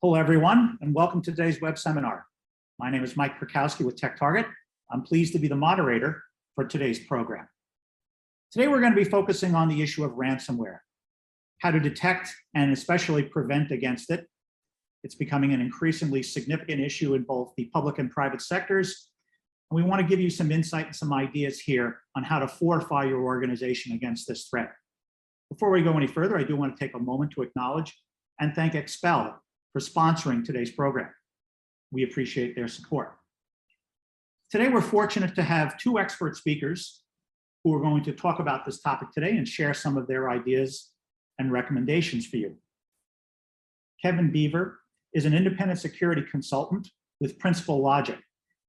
Hello, everyone, and welcome to today's web seminar. My name is Mike Perkowski with TechTarget. I'm pleased to be the moderator for today's program. Today, we're going to be focusing on the issue of ransomware, how to detect and especially prevent against it. It's becoming an increasingly significant issue in both the public and private sectors. And we want to give you some insight and some ideas here on how to fortify your organization against this threat. Before we go any further, I do want to take a moment to acknowledge and thank Expel for sponsoring today's program. We appreciate their support. Today, we're fortunate to have two expert speakers who are going to talk about this topic today and share some of their ideas and recommendations for you. Kevin Beaver is an independent security consultant with Principal Logic.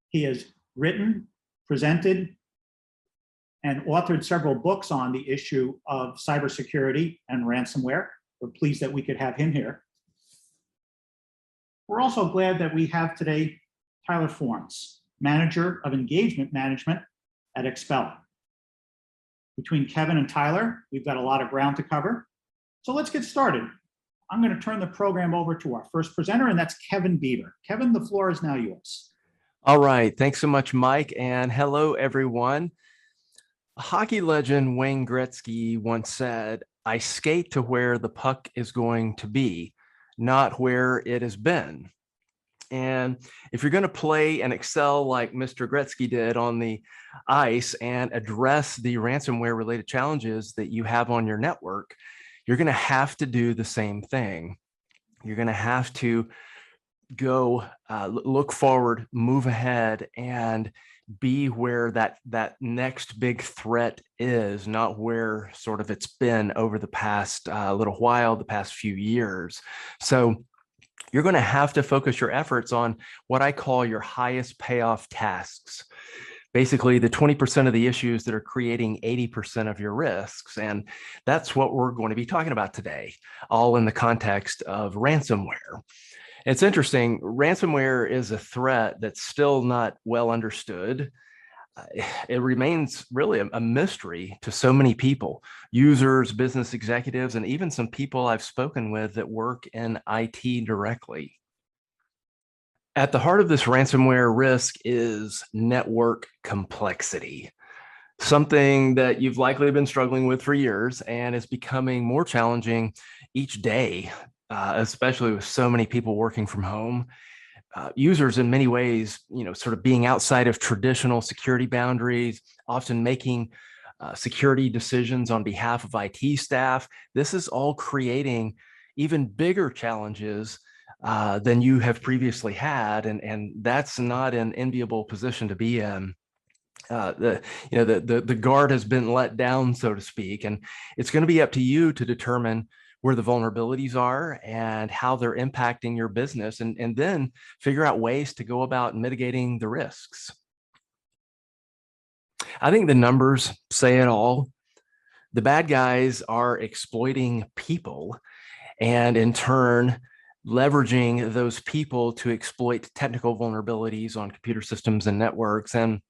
He has written, presented, and authored several books on the issue of cybersecurity and ransomware. We're pleased that we could have him here. We're also glad that we have today Tyler Fornes, Manager of Engagement Management at Expel. Between Kevin and Tyler, we've got a lot of ground to cover. So let's get started. I'm going to turn the program over to our first presenter, and that's Kevin Beaver. Kevin, the floor is now yours. All right. Thanks so much, Mike. And hello, everyone. Hockey legend Wayne Gretzky once said, "I skate to where the puck is going to be, not where it has been." And if you're going to play and excel like Mr. Gretzky did on the ice and address the ransomware related challenges that you have on your network, you're going to have to do the same thing. You're going to have to go look forward, move ahead, and be where that next big threat is, not where sort of it's been over the past little while, the past few years. So you're going to have to focus your efforts on what I call your highest payoff tasks. Basically, the 20% of the issues that are creating 80% of your risks. And that's what we're going to be talking about today, all in the context of ransomware. It's interesting, ransomware is a threat that's still not well understood. It remains really a mystery to so many people, users, business executives, and even some people I've spoken with that work in IT directly. At the heart of this ransomware risk is network complexity, something that you've likely been struggling with for years and is becoming more challenging each day. Especially with so many people working from home, users in many ways, sort of being outside of traditional security boundaries, often making security decisions on behalf of IT staff. This is all creating even bigger challenges than you have previously had, and that's not an enviable position to be in. The guard has been let down, so to speak, and it's going to be up to you to determine where the vulnerabilities are and how they're impacting your business, and then figure out ways to go about mitigating the risks. I think the numbers say it all. The bad guys are exploiting people and in turn leveraging those people to exploit technical vulnerabilities on computer systems and networks. And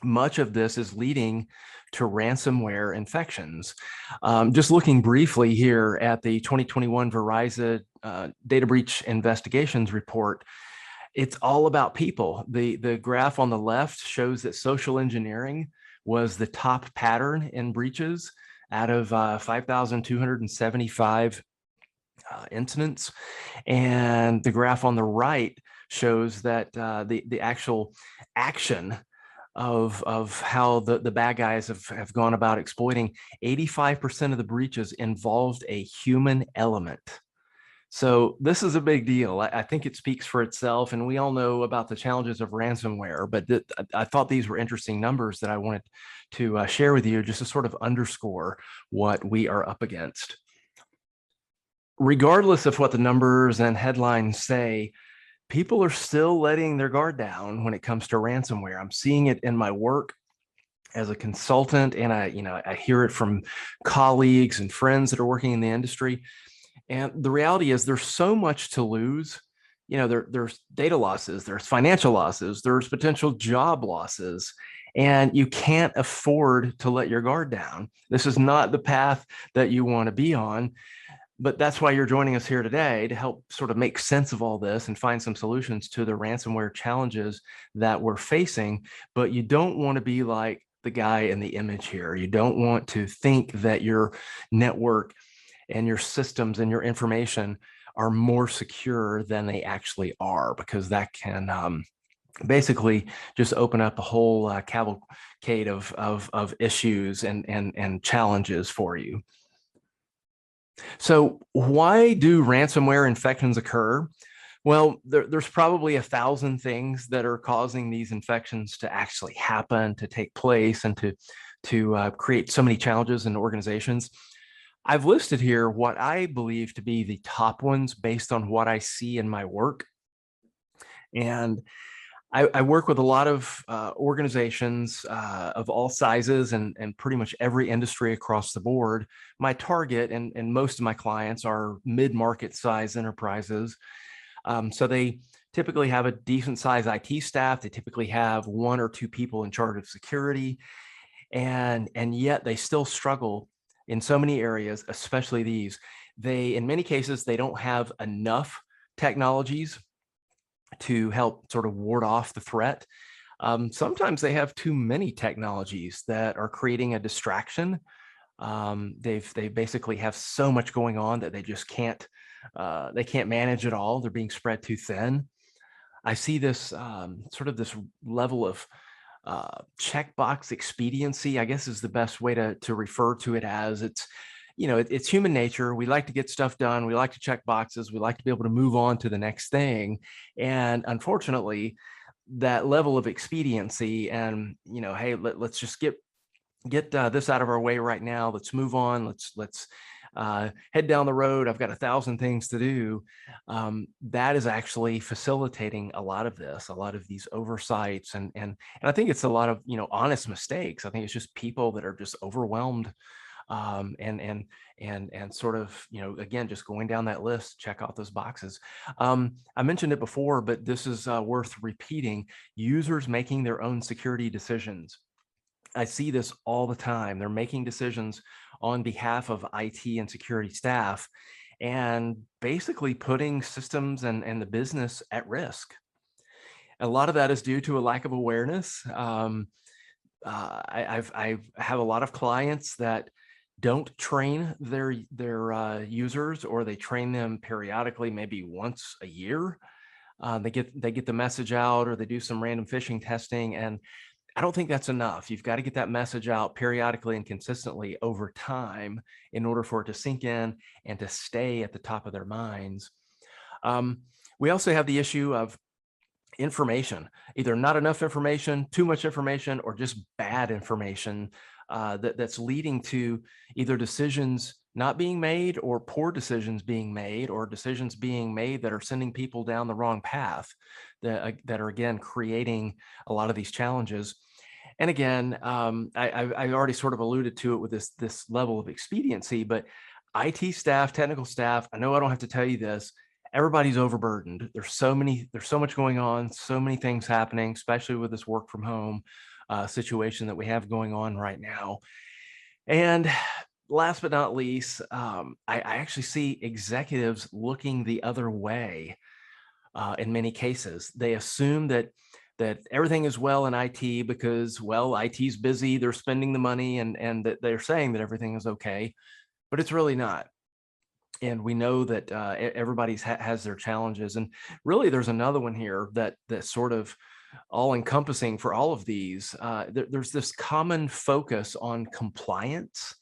much of this is leading to ransomware infections. Just looking briefly here at the 2021 Verizon data breach investigations report, it's all about people. The graph on the left shows that social engineering was the top pattern in breaches out of 5,275 incidents. And the graph on the right shows that the actual action of how the bad guys have gone about exploiting, 85% of the breaches involved a human element. So this is a big deal. I think it speaks for itself, and we all know about the challenges of ransomware, but I thought these were interesting numbers that I wanted to share with you just to sort of underscore what we are up against. Regardless of what the numbers and headlines say, people are still letting their guard down when it comes to ransomware. I'm seeing it in my work as a consultant, and I hear it from colleagues and friends that are working in the industry. And the reality is there's so much to lose. There's data losses, there's financial losses, there's potential job losses, and you can't afford to let your guard down. This is not the path that you want to be on. But that's why you're joining us here today, to help sort of make sense of all this and find some solutions to the ransomware challenges that we're facing. But you don't want to be like the guy in the image here. You don't want to think that your network and your systems and your information are more secure than they actually are, because that can basically just open up a whole cavalcade of issues and challenges for you. So why do ransomware infections occur? Well, there's probably 1,000 things that are causing these infections to actually happen, to take place, and to create so many challenges in organizations. I've listed here what I believe to be the top ones based on what I see in my work. And I work with a lot of organizations of all sizes and pretty much every industry across the board. My target and most of my clients are mid-market size enterprises. So they typically have a decent size IT staff. They typically have 1 or 2 people in charge of security. And yet they still struggle in so many areas, especially these. In many cases, they don't have enough technologies to help sort of ward off the threat. Sometimes they have too many technologies that are creating a distraction. They basically have so much going on that they just can't manage it all. They're being spread too thin. I see this sort of this level of checkbox expediency, I guess, is the best way to refer to it as. It's human nature. We like to get stuff done. We like to check boxes. We like to be able to move on to the next thing. And unfortunately, that level of expediency and, hey, let's just get this out of our way right now. Let's move on. Let's head down the road. I've got 1,000 things to do. That is actually facilitating a lot of this, a lot of these oversights. And I think it's a lot of, honest mistakes. I think it's just people that are just overwhelmed. And sort of, again, just going down that list, check out those boxes. I mentioned it before, but this is worth repeating. Users making their own security decisions. I see this all the time. They're making decisions on behalf of IT and security staff and basically putting systems and the business at risk. A lot of that is due to a lack of awareness. I have a lot of clients that don't train their users, or they train them periodically, maybe once a year. They get the message out, or they do some random phishing testing, and I don't think that's enough. You've got to get that message out periodically and consistently over time in order for it to sink in and to stay at the top of their minds. We also have the issue of information, either not enough information, too much information, or just bad information that's leading to either decisions not being made, or poor decisions being made, or decisions being made that are sending people down the wrong path, that are, again, creating a lot of these challenges. And again, I already sort of alluded to it with this level of expediency, but IT staff, technical staff, I know I don't have to tell you this, everybody's overburdened. There's so much going on, so many things happening, especially with this work from home situation that we have going on right now. And last but not least, I actually see executives looking the other way in many cases. They assume that everything is well in IT because, well, IT's busy, they're spending the money, and that they're saying that everything is okay, but it's really not. And we know that everybody has their challenges. And really, there's another one here that's sort of all encompassing for all of these. There's this common focus on compliance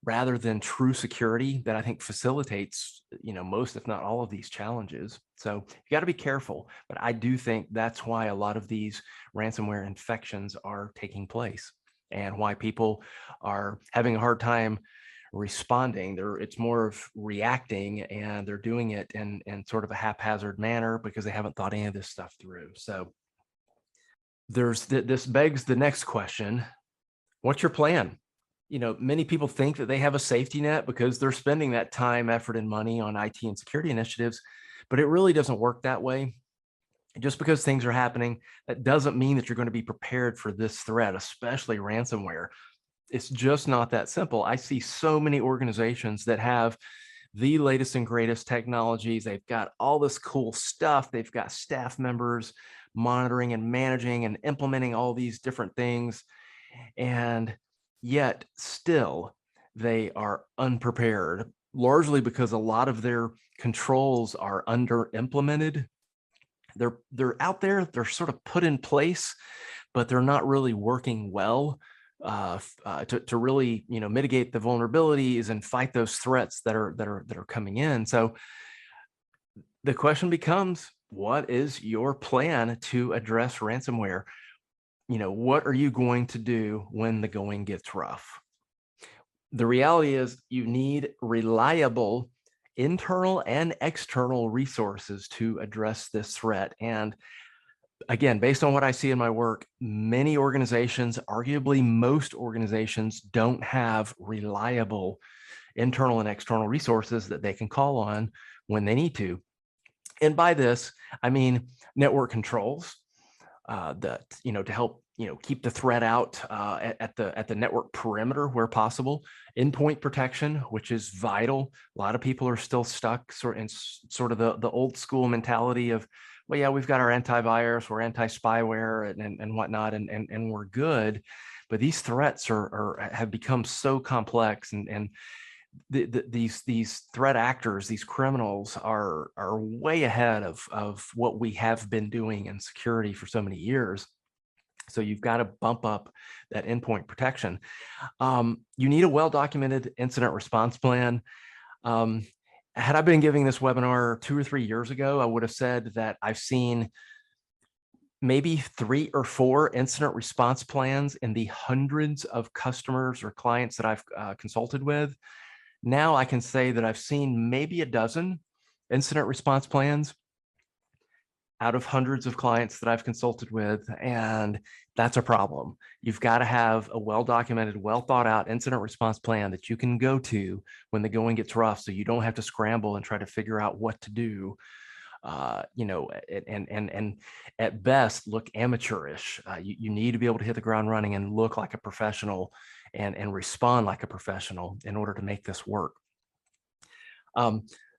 rather than true security that I think facilitates, most, if not all, of these challenges. So you got to be careful, but I do think that's why a lot of these ransomware infections are taking place, and why people are having a hard time responding. It's more of reacting, and they're doing it in sort of a haphazard manner because they haven't thought any of this stuff through. So this begs the next question: what's your plan? Many people think that they have a safety net because they're spending that time, effort, and money on IT and security initiatives, but it really doesn't work that way. Just because things are happening, that doesn't mean that you're going to be prepared for this threat, especially ransomware. It's just not that simple. I see so many organizations that have the latest and greatest technologies. They've got all this cool stuff. They've got staff members monitoring and managing and implementing all these different things. And yet still they are unprepared, largely because a lot of their controls are under implemented. They're out there, they're sort of put in place, but they're not really working well to really mitigate the vulnerabilities and fight those threats that are coming in. So the question becomes, what is your plan to address ransomware? What are you going to do when the going gets rough? The reality is you need reliable internal and external resources to address this threat. And again, based on what I see in my work, many organizations, arguably most organizations, don't have reliable internal and external resources that they can call on when they need to. And by this, I mean network controls that to help keep the threat out at the network perimeter where possible. Endpoint protection, which is vital. A lot of people are still stuck in sort of the old school mentality of, well, yeah, we've got our antivirus, we're anti-spyware and whatnot, and we're good. But these threats have become so complex, and these threat actors, these criminals are way ahead of what we have been doing in security for so many years. So you've got to bump up that endpoint protection. You need a well-documented incident response plan. Had I been giving this webinar 2 or 3 years ago, I would have said that I've seen maybe 3 or 4 incident response plans in the hundreds of customers or clients that I've consulted with. Now I can say that I've seen maybe a dozen incident response plans out of hundreds of clients that I've consulted with, and that's a problem. You've got to have a well-documented, well-thought-out incident response plan that you can go to when the going gets rough, so you don't have to scramble and try to figure out what to do. And at best look amateurish. You need to be able to hit the ground running and look like a professional and respond like a professional in order to make this work.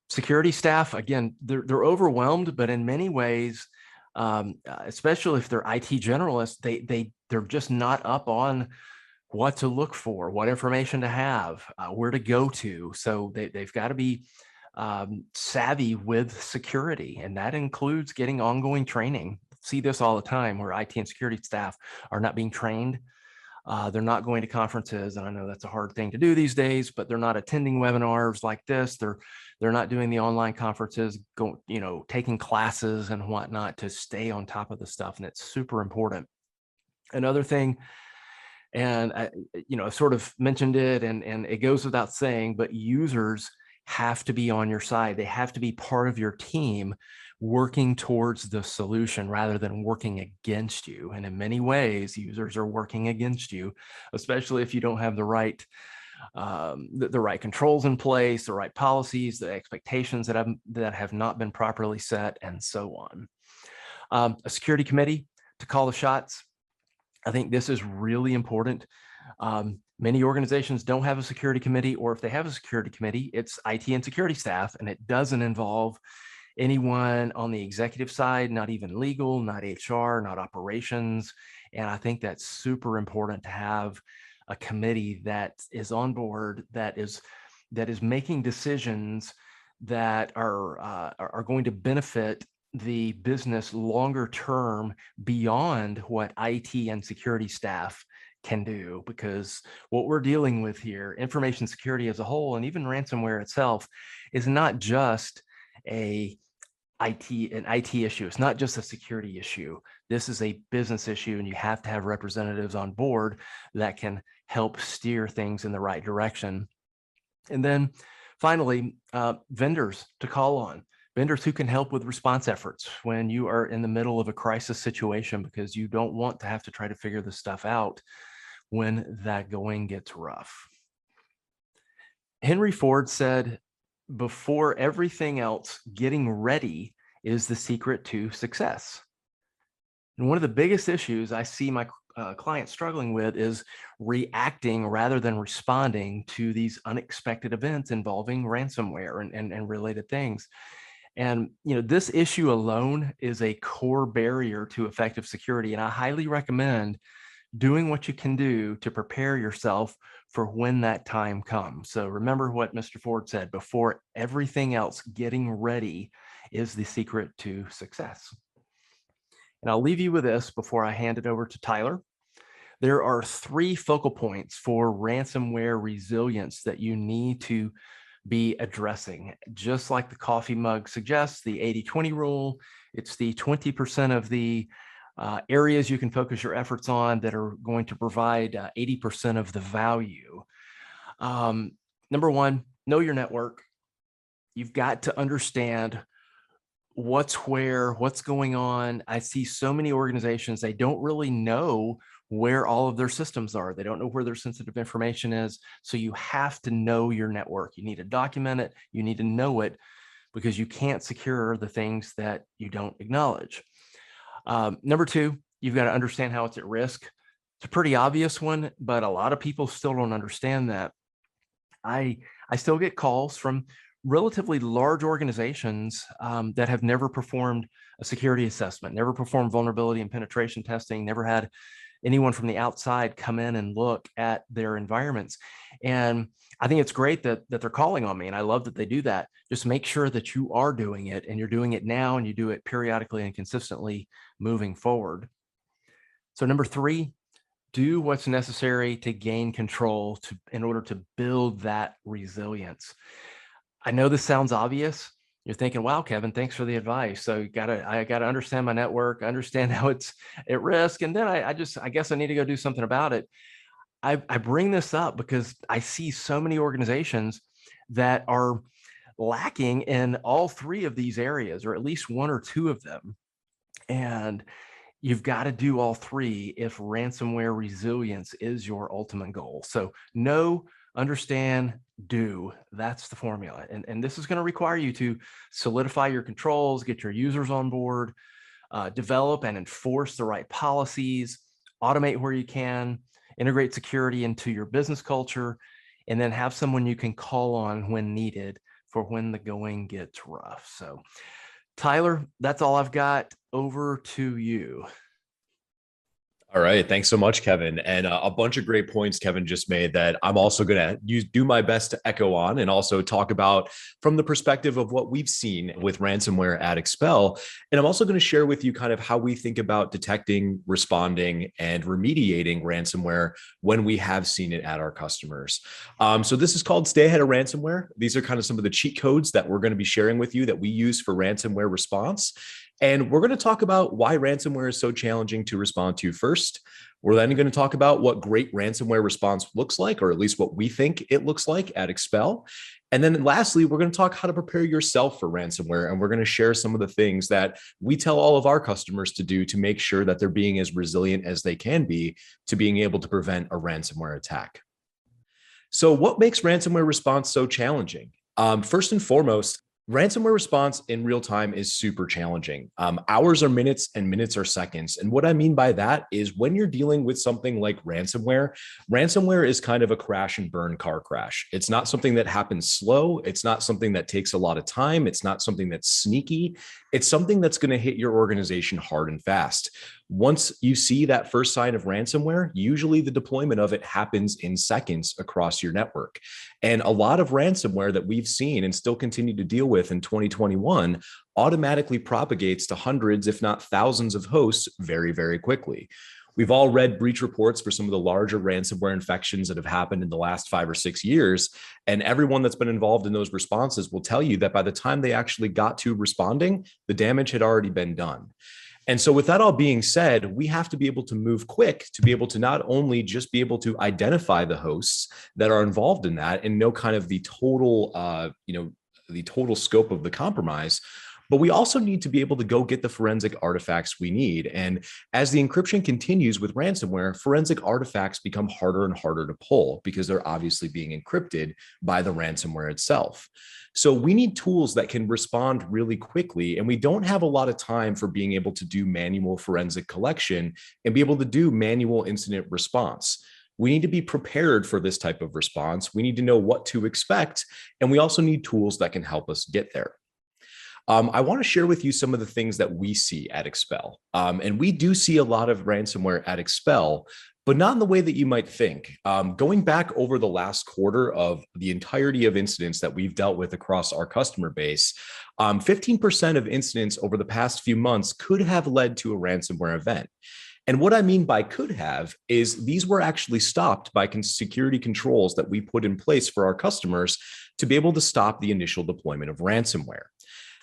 Security staff, again, they're overwhelmed, but in many ways, especially if they're IT generalists, they're just not up on what to look for, what information to have, where to go to. So they've got to be savvy with security, and that includes getting ongoing training. See this all the time where IT and security staff are not being trained. They're not going to conferences, and I know that's a hard thing to do these days, but they're not attending webinars like this. They're not doing the online conferences, taking classes and whatnot to stay on top of the stuff, and it's super important. Another thing, and I sort of mentioned it, and it goes without saying, but users have to be on your side. They have to be part of your team working towards the solution rather than working against you. And in many ways, users are working against you, especially if you don't have the right controls in place, the right policies, the expectations that have not been properly set, and so on. A security committee to call the shots. I think this is really important. Many organizations don't have a security committee, or if they have a security committee, it's IT and security staff, and it doesn't involve anyone on the executive side, not even legal, not HR, not operations. And I think that's super important to have a committee that is on board, that is making decisions that are going to benefit the business longer term beyond what IT and security staff can do. Because what we're dealing with here, information security as a whole, and even ransomware itself, is not just an IT issue. It's not just a security issue. This is a business issue, and you have to have representatives on board that can help steer things in the right direction. And then finally, vendors to call on. Vendors who can help with response efforts when you are in the middle of a crisis situation, because you don't want to have to try to figure this stuff out when that going gets rough. Henry Ford said, before everything else, getting ready is the secret to success. And one of the biggest issues I see my clients struggling with is reacting rather than responding to these unexpected events involving ransomware and related things. And this issue alone is a core barrier to effective security. And I highly recommend doing what you can do to prepare yourself for when that time comes. So remember what Mr. Ford said, before everything else, getting ready is the secret to success. And I'll leave you with this before I hand it over to Tyler. There are 3 focal points for ransomware resilience that you need to be addressing. Just like the coffee mug suggests, the 80-20 rule, it's the 20% of the areas you can focus your efforts on that are going to provide 80% of the value. Number 1, know your network. You've got to understand what's where, what's going on. I see so many organizations, they don't really know where all of their systems are. They don't know where their sensitive information is. So you have to know your network. You need to document it. You need to know it, because you can't secure the things that you don't acknowledge. Number 2, you've got to understand how it's at risk. It's a pretty obvious one, but a lot of people still don't understand that. I still get calls from relatively large organizations that have never performed a security assessment, never performed vulnerability and penetration testing, never had anyone from the outside come in and look at their environments. And I think it's great that they're calling on me, and I love that they do that. Just make sure that you are doing it, and you're doing it now, and you do it periodically and consistently moving forward. So number 3, do what's necessary to gain control in order to build that resilience. I know this sounds obvious. You're thinking, wow, Kevin, thanks for the advice. So I gotta understand my network, understand how it's at risk. And then I guess I need to go do something about it. I bring this up because I see so many organizations that are lacking in all 3 of these areas, or at least 1 or 2 of them. And you've got to do all 3 if ransomware resilience is your ultimate goal. So know, understand, do. That's the formula. And this is going to require you to solidify your controls, get your users on board, develop and enforce the right policies, automate where you can, integrate security into your business culture, and then have someone you can call on when needed for when the going gets rough. So Tyler, that's all I've got. Over to you. All right. Thanks so much, Kevin. And a bunch of great points Kevin just made that I'm also going to do my best to echo on, and also talk about from the perspective of what we've seen with ransomware at Expel. And I'm also going to share with you kind of how we think about detecting, responding, and remediating ransomware when we have seen it at our customers. So this is called Stay Ahead of Ransomware. These are kind of some of the cheat codes that we're going to be sharing with you that we use for ransomware response. And we're going to talk about why ransomware is so challenging to respond to first. We're then going to talk about what great ransomware response looks like, or at least what we think it looks like at Expel. And then lastly, we're going to talk how to prepare yourself for ransomware. And we're going to share some of the things that we tell all of our customers to do to make sure that they're being as resilient as they can be to being able to prevent a ransomware attack. So what makes ransomware response so challenging? First and foremost, ransomware response in real time is super challenging. Hours are minutes and minutes are seconds. And what I mean by that is when you're dealing with something like ransomware, ransomware is kind of a crash and burn car crash. It's not something that happens slow. It's not something that takes a lot of time. It's not something that's sneaky. It's something that's going to hit your organization hard and fast. Once you see that first sign of ransomware, usually the deployment of it happens in seconds across your network. And a lot of ransomware that we've seen and still continue to deal with in 2021 automatically propagates to hundreds, if not thousands of hosts very, very quickly. We've all read breach reports for some of the larger ransomware infections that have happened in the last 5 or 6 years. And everyone that's been involved in those responses will tell you that by the time they actually got to responding, the damage had already been done. And so with that all being said, we have to be able to move quick to be able to not only just be able to identify the hosts that are involved in that and know kind of the total, the total scope of the compromise, but we also need to be able to go get the forensic artifacts we need. And as the encryption continues with ransomware, forensic artifacts become harder and harder to pull because they're obviously being encrypted by the ransomware itself. So we need tools that can respond really quickly, and we don't have a lot of time for being able to do manual forensic collection and be able to do manual incident response. We need to be prepared for this type of response. We need to know what to expect, and we also need tools that can help us get there. I want to share with you some of the things that we see at Expel. And we do see a lot of ransomware at Expel, but not in the way that you might think. Going back over the last quarter of the entirety of incidents that we've dealt with across our customer base, 15% of incidents over the past few months could have led to a ransomware event. And what I mean by could have is these were actually stopped by security controls that we put in place for our customers to be able to stop the initial deployment of ransomware.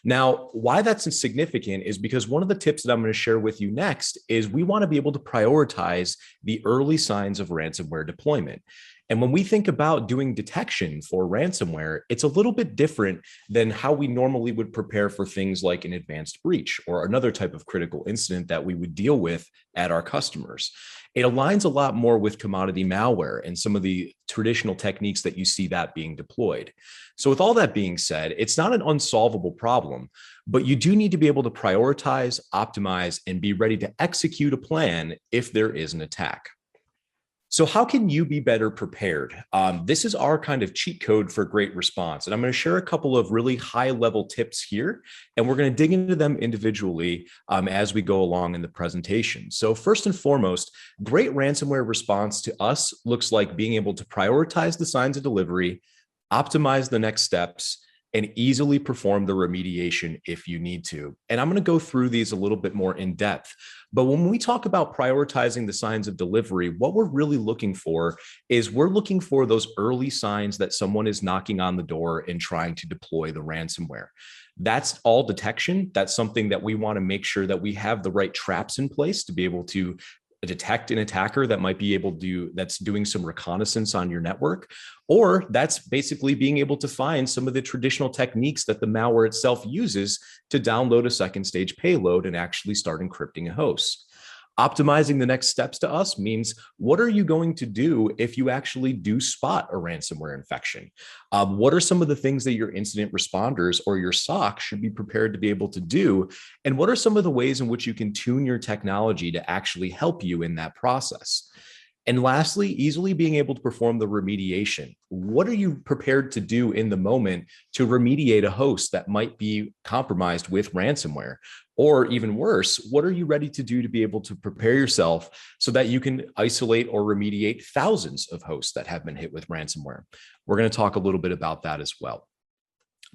Now, why that's significant is because one of the tips that I'm going to share with you next is we want to be able to prioritize the early signs of ransomware deployment. And when we think about doing detection for ransomware, it's a little bit different than how we normally would prepare for things like an advanced breach or another type of critical incident that we would deal with at our customers. It aligns a lot more with commodity malware and some of the traditional techniques that you see that being deployed. So with all that being said, it's not an unsolvable problem, but you do need to be able to prioritize, optimize, and be ready to execute a plan if there is an attack. So how can you be better prepared? This is our kind of cheat code for great response. And I'm going to share a couple of really high level tips here, and we're going to dig into them individually as we go along in the presentation. So first and foremost, great ransomware response to us looks like being able to prioritize the signs of delivery, optimize the next steps, and easily perform the remediation if you need to. And I'm going to go through these a little bit more in depth. But when we talk about prioritizing the signs of delivery, what we're really looking for is we're looking for those early signs that someone is knocking on the door and trying to deploy the ransomware. That's all detection. That's something that we want to make sure that we have the right traps in place to be able to detect an attacker that might be able to that's doing some reconnaissance on your network, or that's basically being able to find some of the traditional techniques that the malware itself uses to download a second stage payload and actually start encrypting a host. Optimizing the next steps to us means what are you going to do if you actually do spot a ransomware infection? What are some of the things that your incident responders or your SOC should be prepared to be able to do? And what are some of the ways in which you can tune your technology to actually help you in that process? And lastly, easily being able to perform the remediation. What are you prepared to do in the moment to remediate a host that might be compromised with ransomware? Or even worse, what are you ready to do to be able to prepare yourself so that you can isolate or remediate thousands of hosts that have been hit with ransomware? We're going to talk a little bit about that as well.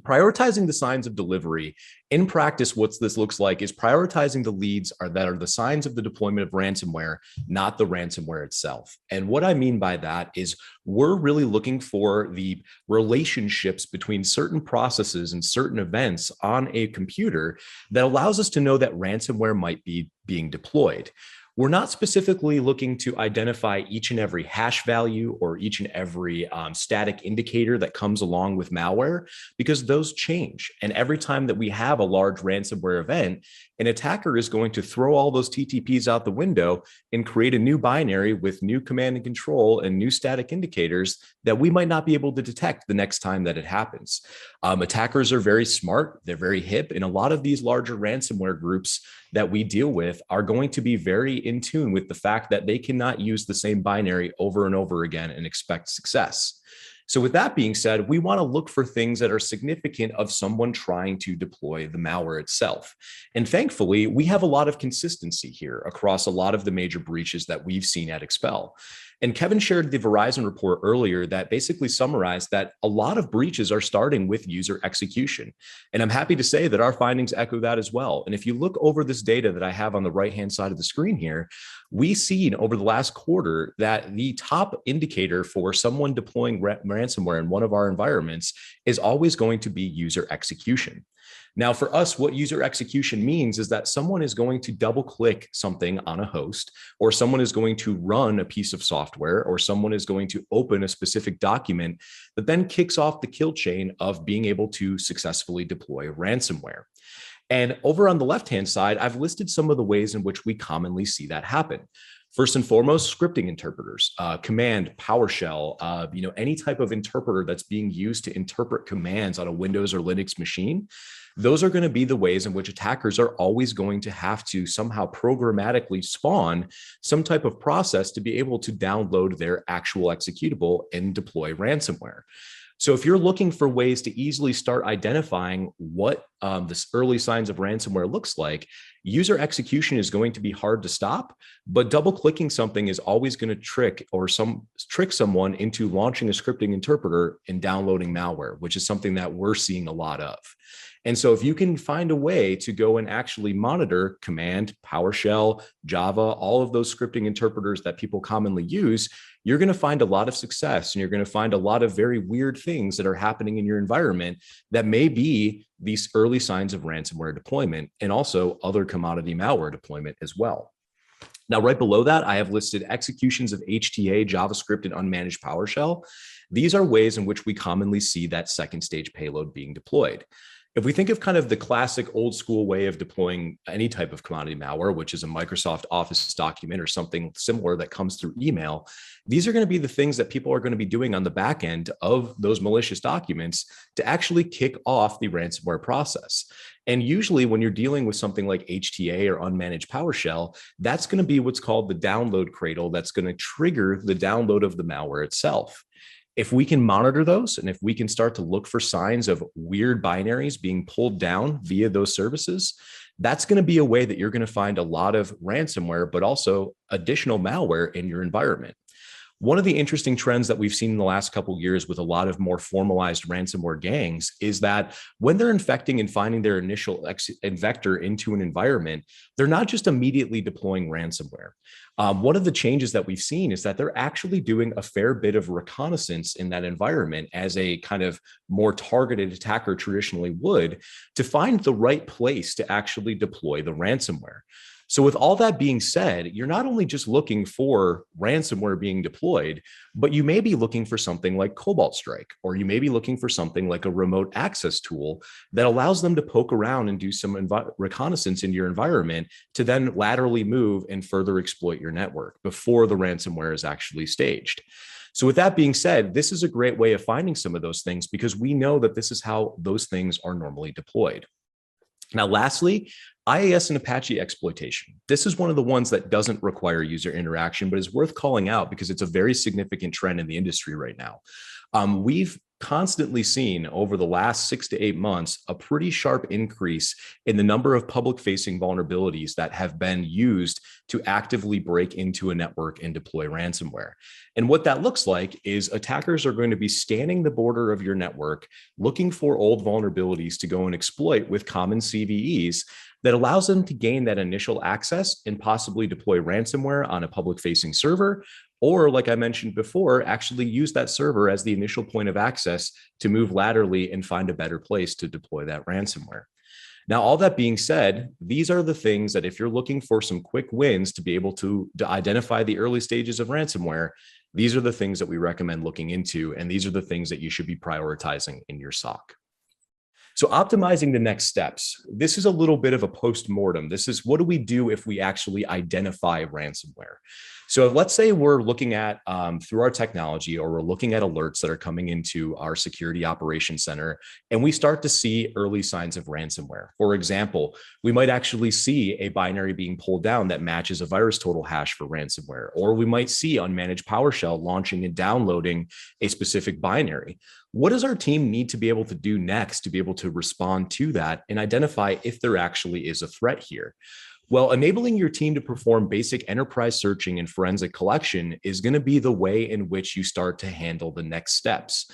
Prioritizing the signs of delivery. In practice, what this looks like is prioritizing the leads that are the signs of the deployment of ransomware, not the ransomware itself. And what I mean by that is we're really looking for the relationships between certain processes and certain events on a computer that allows us to know that ransomware might be being deployed. We're not specifically looking to identify each and every hash value or each and every static indicator that comes along with malware, because those change. And every time that we have a large ransomware event, an attacker is going to throw all those TTPs out the window and create a new binary with new command and control and new static indicators that we might not be able to detect the next time that it happens. Attackers are very smart, they're very hip, and a lot of these larger ransomware groups that we deal with are going to be very in tune with the fact that they cannot use the same binary over and over again and expect success. So with that being said, we want to look for things that are significant of someone trying to deploy the malware itself. And thankfully, we have a lot of consistency here across a lot of the major breaches that we've seen at Expel. And Kevin shared the Verizon report earlier that basically summarized that a lot of breaches are starting with user execution. And I'm happy to say that our findings echo that as well. And if you look over this data that I have on the right-hand side of the screen here, we've seen over the last quarter that the top indicator for someone deploying ransomware in one of our environments is always going to be user execution. Now, for us, what user execution means is that someone is going to double click something on a host, or someone is going to run a piece of software, or someone is going to open a specific document that then kicks off the kill chain of being able to successfully deploy ransomware. And over on the left-hand side, I've listed some of the ways in which we commonly see that happen. First and foremost, scripting interpreters, command, PowerShell, any type of interpreter that's being used to interpret commands on a Windows or Linux machine. Those are going to be the ways in which attackers are always going to have to somehow programmatically spawn some type of process to be able to download their actual executable and deploy ransomware. So if you're looking for ways to easily start identifying what this early signs of ransomware looks like, user execution is going to be hard to stop, but double clicking something is always going to trick someone into launching a scripting interpreter and downloading malware, which is something that we're seeing a lot of. And so if you can find a way to go and actually monitor command, PowerShell, Java, all of those scripting interpreters that people commonly use, you're going to find a lot of success, and you're going to find a lot of very weird things that are happening in your environment that may be these early signs of ransomware deployment, and also other commodity malware deployment as well. Now, right below that, I have listed executions of HTA, JavaScript, and unmanaged PowerShell. These are ways in which we commonly see that second stage payload being deployed. If we think of kind of the classic old school way of deploying any type of commodity malware, which is a Microsoft Office document or something similar that comes through email, these are going to be the things that people are going to be doing on the back end of those malicious documents to actually kick off the ransomware process. And usually when you're dealing with something like HTA or unmanaged PowerShell, that's going to be what's called the download cradle that's going to trigger the download of the malware itself. If we can monitor those, and if we can start to look for signs of weird binaries being pulled down via those services, that's going to be a way that you're going to find a lot of ransomware, but also additional malware in your environment. One of the interesting trends that we've seen in the last couple of years with a lot of more formalized ransomware gangs is that when they're infecting and finding their initial vector into an environment, they're not just immediately deploying ransomware. One of the changes that we've seen is that they're actually doing a fair bit of reconnaissance in that environment, as a kind of more targeted attacker traditionally would, to find the right place to actually deploy the ransomware. So with all that being said, you're not only just looking for ransomware being deployed, but you may be looking for something like Cobalt Strike, or you may be looking for something like a remote access tool that allows them to poke around and do some reconnaissance in your environment to then laterally move and further exploit your network before the ransomware is actually staged. So with that being said, this is a great way of finding some of those things, because we know that this is how those things are normally deployed. Now, lastly, IAS and Apache exploitation. This is one of the ones that doesn't require user interaction, but is worth calling out because it's a very significant trend in the industry right now. We've constantly seen over the last 6 to 8 months a pretty sharp increase in the number of public-facing vulnerabilities that have been used to actively break into a network and deploy ransomware. And what that looks like is attackers are going to be scanning the border of your network, looking for old vulnerabilities to go and exploit with common CVEs that allows them to gain that initial access and possibly deploy ransomware on a public-facing server, or like I mentioned before, actually use that server as the initial point of access to move laterally and find a better place to deploy that ransomware. Now, all that being said, these are the things that if you're looking for some quick wins to be able to identify the early stages of ransomware, these are the things that we recommend looking into, and these are the things that you should be prioritizing in your SOC. So optimizing the next steps. This is a little bit of a post-mortem. This is, what do we do if we actually identify ransomware? So let's say we're looking at through our technology, or we're looking at alerts that are coming into our security operations center, and we start to see early signs of ransomware. For example, we might actually see a binary being pulled down that matches a virus total hash for ransomware, or we might see unmanaged PowerShell launching and downloading a specific binary. What does our team need to be able to do next to be able to respond to that and identify if there actually is a threat here? Well, enabling your team to perform basic enterprise searching and forensic collection is going to be the way in which you start to handle the next steps.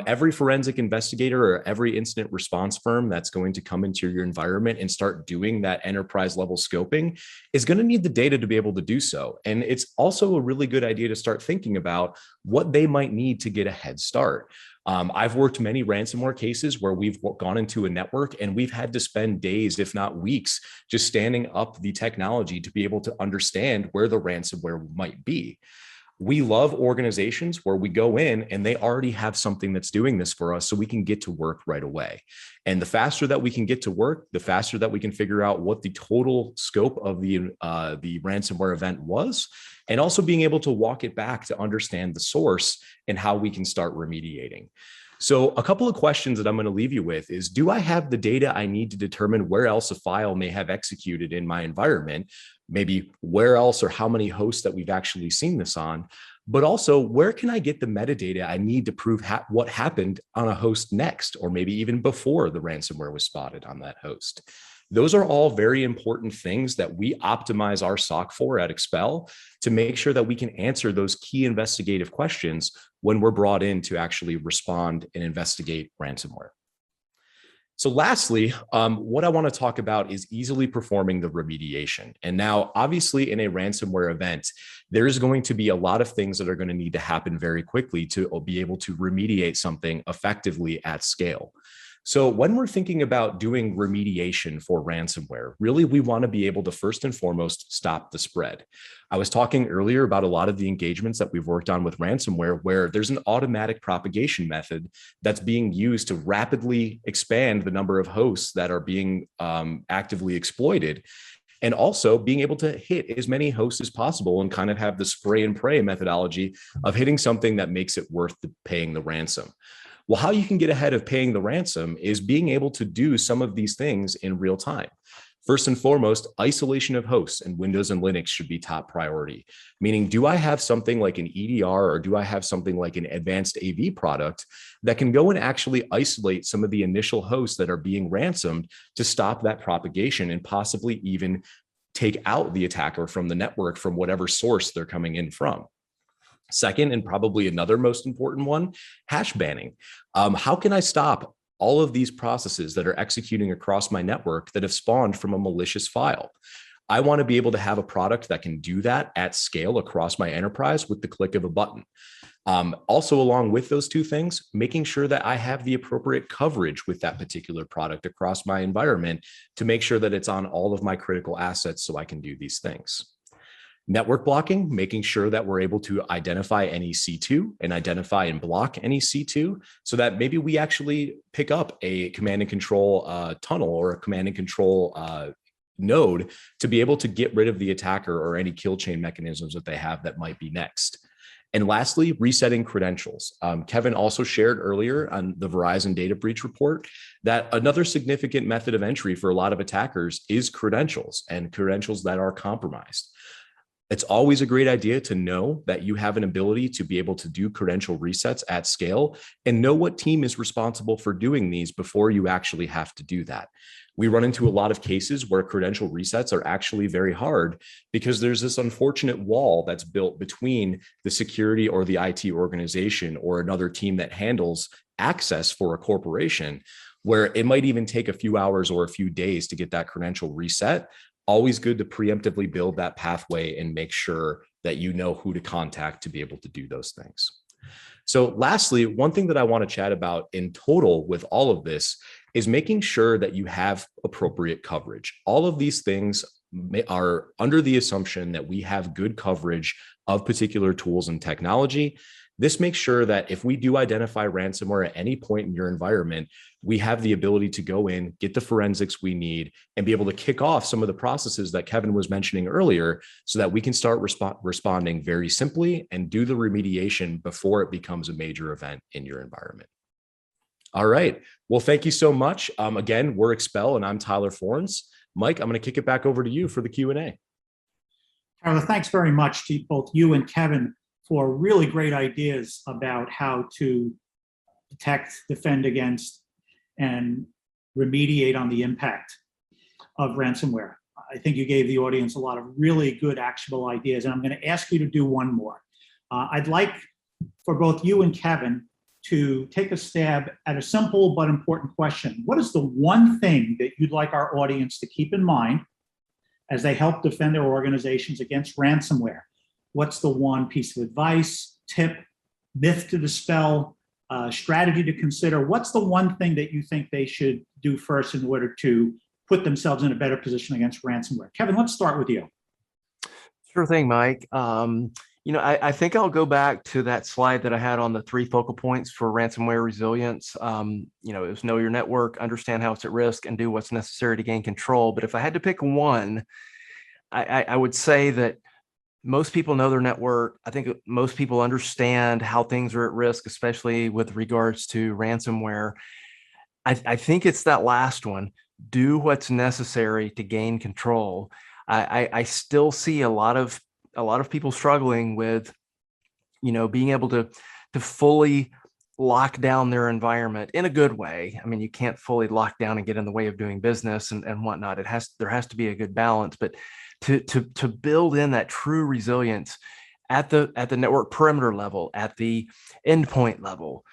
Every forensic investigator or every incident response firm that's going to come into your environment and start doing that enterprise level scoping is going to need the data to be able to do so. And it's also a really good idea to start thinking about what they might need to get a head start. I've worked many ransomware cases where we've gone into a network and we've had to spend days, if not weeks, just standing up the technology to be able to understand where the ransomware might be. We love organizations where we go in and they already have something that's doing this for us so we can get to work right away. And the faster that we can get to work, the faster that we can figure out what the total scope of the ransomware event was, and also being able to walk it back to understand the source and how we can start remediating. So a couple of questions that I'm going to leave you with is, do I have the data I need to determine where else a file may have executed in my environment? Maybe where else or how many hosts that we've actually seen this on, but also where can I get the metadata I need to prove what happened on a host next, or maybe even before the ransomware was spotted on that host. Those are all very important things that we optimize our SOC for at Expel to make sure that we can answer those key investigative questions when we're brought in to actually respond and investigate ransomware. So lastly, what I want to talk about is easily performing the remediation. And now, obviously, in a ransomware event, there's going to be a lot of things that are going to need to happen very quickly to be able to remediate something effectively at scale. So when we're thinking about doing remediation for ransomware, really, we want to be able to first and foremost stop the spread. I was talking earlier about a lot of the engagements that we've worked on with ransomware, where there's an automatic propagation method that's being used to rapidly expand the number of hosts that are being actively exploited, and also being able to hit as many hosts as possible and kind of have the spray and pray methodology of hitting something that makes it worth paying the ransom. Well, how you can get ahead of paying the ransom is being able to do some of these things in real time. First and foremost, isolation of hosts in Windows and Linux should be top priority. Meaning, do I have something like an EDR or do I have something like an advanced AV product that can go and actually isolate some of the initial hosts that are being ransomed to stop that propagation and possibly even take out the attacker from the network from whatever source they're coming in from? Second, and probably another most important one, hash banning. How can I stop all of these processes that are executing across my network that have spawned from a malicious file? I want to be able to have a product that can do that at scale across my enterprise with the click of a button. Also, along with those two things, making sure that I have the appropriate coverage with that particular product across my environment to make sure that it's on all of my critical assets so I can do these things. Network blocking, making sure that we're able to identify any C2 and identify and block any C2 so that maybe we actually pick up a command and control tunnel or a command and control node to be able to get rid of the attacker or any kill chain mechanisms that they have that might be next. And lastly, resetting credentials. Kevin also shared earlier on the Verizon data breach report that another significant method of entry for a lot of attackers is credentials and credentials that are compromised. It's always a great idea to know that you have an ability to be able to do credential resets at scale and know what team is responsible for doing these before you actually have to do that. We run into a lot of cases where credential resets are actually very hard because there's this unfortunate wall that's built between the security or the IT organization or another team that handles access for a corporation, where it might even take a few hours or a few days to get that credential reset. Always good to preemptively build that pathway and make sure that you know who to contact to be able to do those things. So lastly, one thing that I want to chat about in total with all of this is making sure that you have appropriate coverage. All of these things are under the assumption that we have good coverage of particular tools and technology. This makes sure that if we do identify ransomware at any point in your environment, we have the ability to go in, get the forensics we need, and be able to kick off some of the processes that Kevin was mentioning earlier so that we can start responding very simply and do the remediation before it becomes a major event in your environment. All right. Well, thank you so much. Again, we're Expel and I'm Tyler Forns. Mike, I'm going to kick it back over to you for the Q&A. Tyler, thanks very much to both you and Kevin for really great ideas about how to detect, defend against, and remediate on the impact of ransomware. I think you gave the audience a lot of really good actionable ideas, and I'm going to ask you to do one more. I'd like for both you and Kevin to take a stab at a simple but important question. What is the one thing that you'd like our audience to keep in mind as they help defend their organizations against ransomware? What's the one piece of advice, tip, myth to dispel, strategy to consider? What's the one thing that you think they should do first in order to put themselves in a better position against ransomware? Kevin, let's start with you. Sure thing, Mike. I think I'll go back to that slide that I had on the 3 focal points for ransomware resilience. It was know your network, understand how it's at risk, and do what's necessary to gain control. But if I had to pick one, I would say that most people know their network. I think most people understand how things are at risk, especially with regards to ransomware. I think it's that last one. Do what's necessary to gain control. I still see a lot of people struggling with, being able to fully lock down their environment in a good way. I mean, you can't fully lock down and get in the way of doing business and whatnot. There has to be a good balance, but to build in that true resilience at the network perimeter level, at the endpoint level,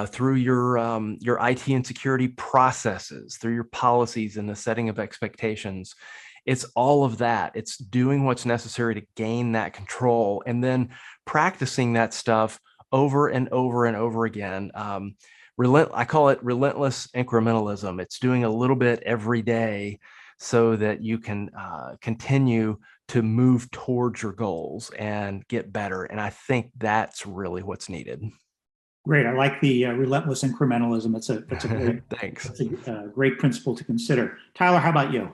through your IT and security processes, through your policies and the setting of expectations. It's all of that. It's doing what's necessary to gain that control and then practicing that stuff over and over and over again. I call it relentless incrementalism. It's doing a little bit every day so that you can continue to move towards your goals and get better. And I think that's really what's needed. Great. I like the relentless incrementalism. It's a great, thanks. It's a great principle to consider. Tyler, how about you?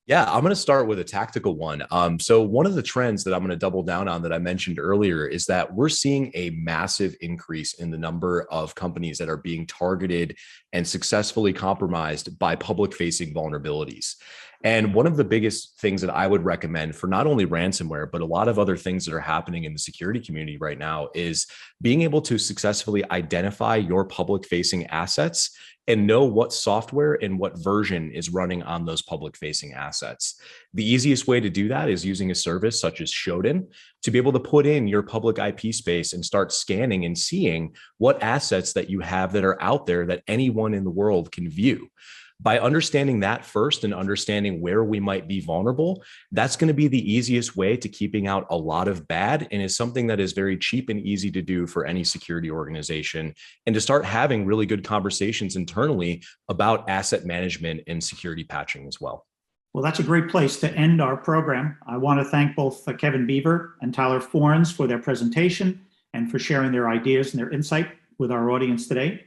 Yeah, I'm going to start with a tactical one. So one of the trends that I'm going to double down on that I mentioned earlier is that we're seeing a massive increase in the number of companies that are being targeted and successfully compromised by public-facing vulnerabilities. And one of the biggest things that I would recommend for not only ransomware, but a lot of other things that are happening in the security community right now is being able to successfully identify your public-facing assets and know what software and what version is running on those public-facing assets. The easiest way to do that is using a service such as Shodan to be able to put in your public IP space and start scanning and seeing what assets that you have that are out there that anyone in the world can view. By understanding that first and understanding where we might be vulnerable, that's going to be the easiest way to keeping out a lot of bad, and is something that is very cheap and easy to do for any security organization, and to start having really good conversations internally about asset management and security patching as well. Well, that's a great place to end our program. I want to thank both Kevin Beaver and Tyler Forens for their presentation and for sharing their ideas and their insight with our audience today.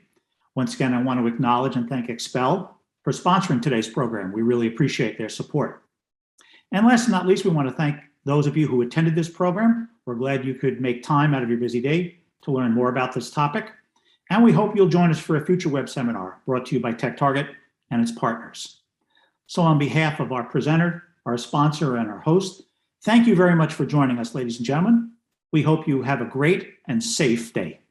Once again, I want to acknowledge and thank Expel for sponsoring today's program. We really appreciate their support. And last but not least, we want to thank those of you who attended this program. We're glad you could make time out of your busy day to learn more about this topic. And we hope you'll join us for a future web seminar brought to you by TechTarget and its partners. So on behalf of our presenter, our sponsor, and our host, thank you very much for joining us, ladies and gentlemen. We hope you have a great and safe day.